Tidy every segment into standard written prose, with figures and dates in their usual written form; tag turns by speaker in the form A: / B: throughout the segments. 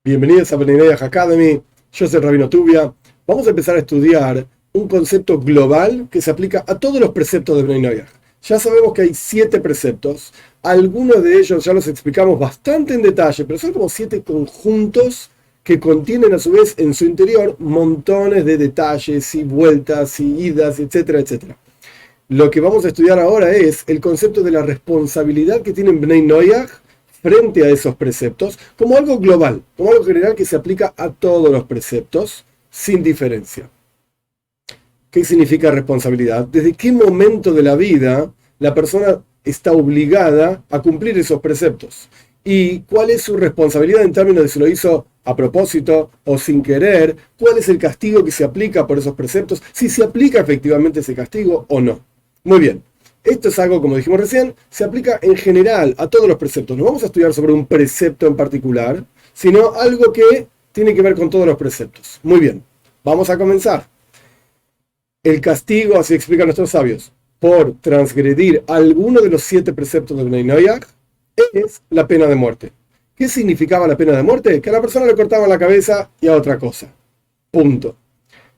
A: Bienvenidos a Bnei Noyaj Academy. Yo soy Rabino Tubia. Vamos a empezar a estudiar un concepto global que se aplica a todos los preceptos de Bnei Noyaj. Ya sabemos que hay 7 preceptos. Algunos de ellos ya los explicamos bastante en detalle, pero son como 7 conjuntos que contienen a su vez en su interior montones de detalles y vueltas y idas, etcétera, etcétera. Lo que vamos a estudiar ahora es el concepto de la responsabilidad que tienen Bnei Noyaj frente a esos preceptos, como algo global, como algo general que se aplica a todos los preceptos, sin diferencia. ¿Qué significa responsabilidad? ¿Desde qué momento de la vida la persona está obligada a cumplir esos preceptos? ¿Y cuál es su responsabilidad en términos de si lo hizo a propósito o sin querer? ¿Cuál es el castigo que se aplica por esos preceptos? Si se aplica efectivamente ese castigo o no. Muy bien. Esto es algo, como dijimos recién, se aplica en general a todos los preceptos. No vamos a estudiar sobre un precepto en particular, sino algo que tiene que ver con todos los preceptos. Muy bien, vamos a comenzar. El castigo, así explican nuestros sabios, por transgredir alguno de los 7 preceptos de Bnei Noyaj es la pena de muerte. ¿Qué significaba la pena de muerte? Que a la persona le cortaban la cabeza y a otra cosa. Punto.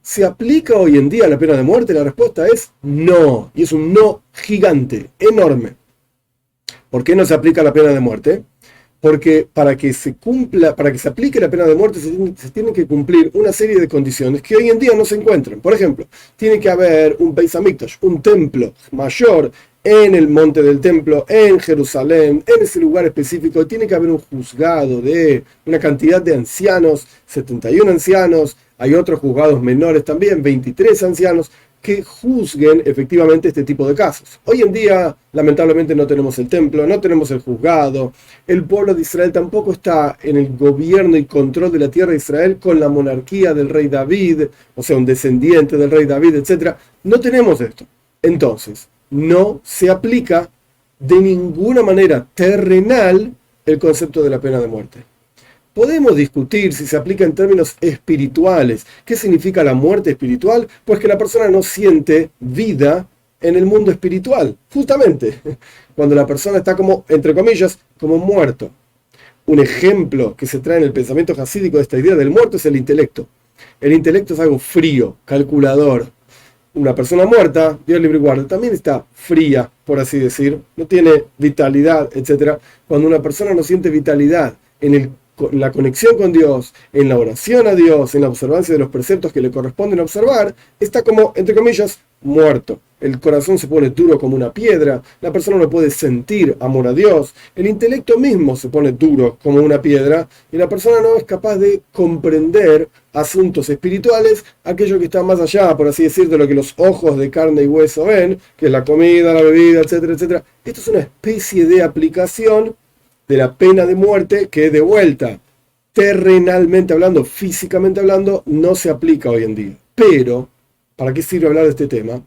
A: ¿Se aplica hoy en día la pena de muerte? La respuesta es no. Y es un no gigante, enorme. ¿Por qué no se aplica la pena de muerte? Porque para que se aplique la pena de muerte se tienen que cumplir una serie de condiciones que hoy en día no se encuentran. Por ejemplo, tiene que haber un Beis Hamikdash, un templo mayor en el monte del templo, en Jerusalén, en ese lugar específico. Tiene que haber un juzgado de una cantidad de ancianos, 71 ancianos. Hay otros juzgados menores también, 23 ancianos, que juzguen efectivamente este tipo de casos. Hoy en día, lamentablemente, no tenemos el templo, no tenemos el juzgado. El pueblo de Israel tampoco está en el gobierno y control de la tierra de Israel con la monarquía del rey David, o sea, un descendiente del rey David, etc. No tenemos esto. Entonces, no se aplica de ninguna manera terrenal el concepto de la pena de muerte. Podemos discutir si se aplica en términos espirituales. ¿Qué significa la muerte espiritual? Pues que la persona no siente vida en el mundo espiritual. Justamente, cuando la persona está como, entre comillas, como muerto. Un ejemplo que se trae en el pensamiento jasídico de esta idea del muerto es el intelecto. El intelecto es algo frío, calculador. Una persona muerta, Dios libre y guarde, también está fría, por así decir. No tiene vitalidad, etc. Cuando una persona no siente vitalidad en la conexión con Dios, en la oración a Dios, en la observancia de los preceptos que le corresponden observar, está como, entre comillas, muerto. El corazón se pone duro como una piedra, la persona no puede sentir amor a Dios, el intelecto mismo se pone duro como una piedra y la persona no es capaz de comprender asuntos espirituales, aquello que está más allá, por así decir, de lo que los ojos de carne y hueso ven, que es la comida, la bebida, etcétera, etcétera. Esto es una especie de aplicación de la pena de muerte que, de vuelta, terrenalmente hablando, físicamente hablando, no se aplica hoy en día. Pero, ¿para qué sirve hablar de este tema?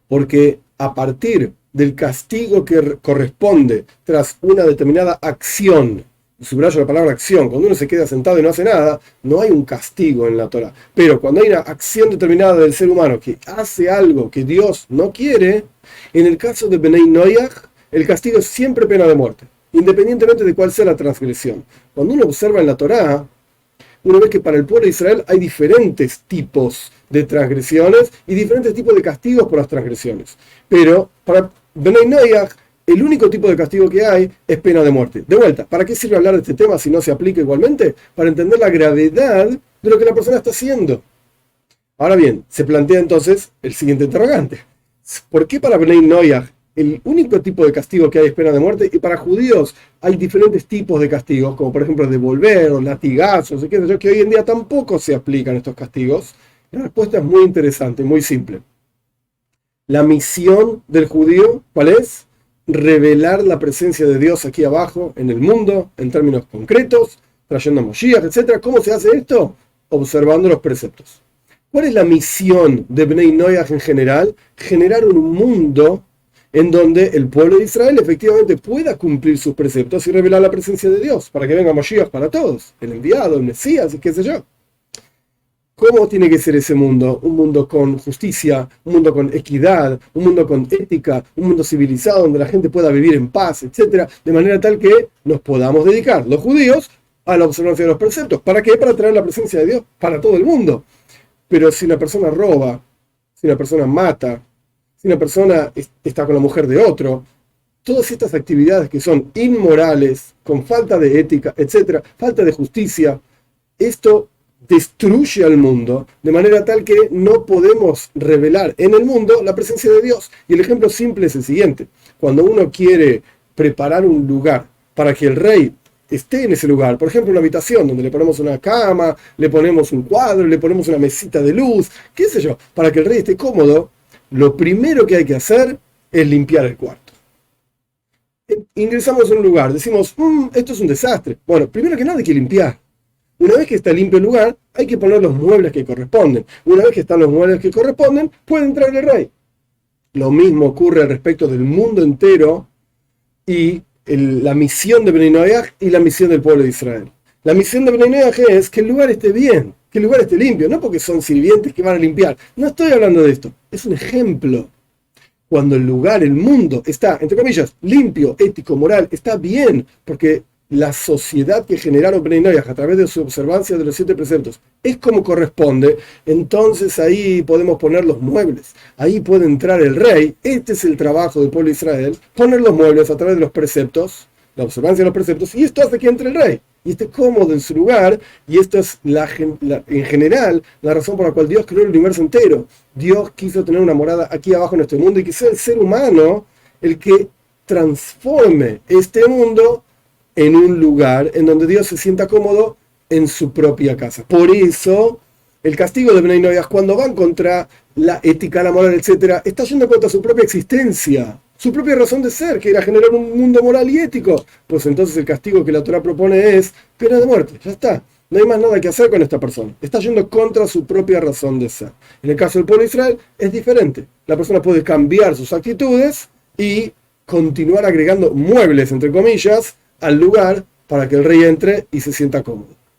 A: Porque a partir del castigo que corresponde tras una determinada acción, y subrayo la palabra acción, cuando uno se queda sentado y no hace nada, no hay un castigo en la Torá. Pero cuando hay una acción determinada del ser humano que hace algo que Dios no quiere, en el caso de Bnei Noyaj, el castigo es siempre pena de muerte, independientemente de cuál sea la transgresión. Cuando uno observa en la Torá, uno ve que para el pueblo de Israel hay diferentes tipos de transgresiones y diferentes tipos de castigos por las transgresiones. Pero para Bnei Noyaj, el único tipo de castigo que hay es pena de muerte. De vuelta, ¿para qué sirve hablar de este tema si no se aplica igualmente? Para entender la gravedad de lo que la persona está haciendo. Ahora bien, se plantea entonces el siguiente interrogante. ¿Por qué para Bnei Noyaj el único tipo de castigo que hay es pena de muerte, y para judíos hay diferentes tipos de castigos, como por ejemplo devolver o latigazos, que hoy en día tampoco se aplican estos castigos? La respuesta es muy interesante, muy simple. La misión del judío, ¿cuál es? Revelar la presencia de Dios aquí abajo en el mundo, en términos concretos, trayendo a Moshiach, etc. ¿Cómo se hace esto? Observando los preceptos. ¿Cuál es la misión de Bnei Noyaj en general? Generar un mundo en donde el pueblo de Israel efectivamente pueda cumplir sus preceptos y revelar la presencia de Dios, para que venga Moshiach para todos, el enviado, el Mesías, y qué sé yo. ¿Cómo tiene que ser ese mundo? Un mundo con justicia, un mundo con equidad, un mundo con ética, un mundo civilizado donde la gente pueda vivir en paz, etc. De manera tal que nos podamos dedicar, los judíos, a la observancia de los preceptos. ¿Para qué? Para traer la presencia de Dios para todo el mundo. Pero si una persona roba, si una persona mata, si una persona está con la mujer de otro, todas estas actividades que son inmorales, con falta de ética, etcétera, falta de justicia, esto destruye al mundo de manera tal que no podemos revelar en el mundo la presencia de Dios. Y el ejemplo simple es el siguiente: cuando uno quiere preparar un lugar para que el rey esté en ese lugar, por ejemplo una habitación donde le ponemos una cama, le ponemos un cuadro, le ponemos una mesita de luz, qué sé yo, para que el rey esté cómodo, lo primero que hay que hacer es limpiar el cuarto. Ingresamos a un lugar, decimos, esto es un desastre. Bueno, primero que nada hay que limpiar. Una vez que está limpio el lugar, hay que poner los muebles que corresponden. Una vez que están los muebles que corresponden, puede entrar el rey. Lo mismo ocurre al respecto del mundo entero y la misión de Bnei Noach y la misión del pueblo de Israel. La misión de Bnei Noach es que el lugar esté bien, que el lugar esté limpio, no porque son sirvientes que van a limpiar. No estoy hablando de esto, es un ejemplo. Cuando el lugar, el mundo está, entre comillas, limpio, ético, moral, está bien, porque la sociedad que generaron Bnei Noach a través de su observancia de los 7 preceptos es como corresponde, entonces ahí podemos poner los muebles, ahí puede entrar el rey. Este es el trabajo del pueblo de Israel, poner los muebles a través de los preceptos, la observancia de los preceptos, y esto hace que entre el rey y esté cómodo en su lugar. Y esto es en general la razón por la cual Dios creó el universo entero. Dios quiso tener una morada aquí abajo en este mundo y que sea el ser humano el que transforme este mundo en un lugar en donde Dios se sienta cómodo en su propia casa. Por eso, el castigo de Bnei Noach, cuando van contra la ética, la moral, etc., está yendo contra su propia existencia, su propia razón de ser, que era generar un mundo moral y ético. Pues entonces el castigo que la Torá propone es pena de muerte. Ya está. No hay más nada que hacer con esta persona. Está yendo contra su propia razón de ser. En el caso del pueblo de Israel es diferente. La persona puede cambiar sus actitudes y continuar agregando muebles, entre comillas, al lugar para que el rey entre y se sienta cómodo.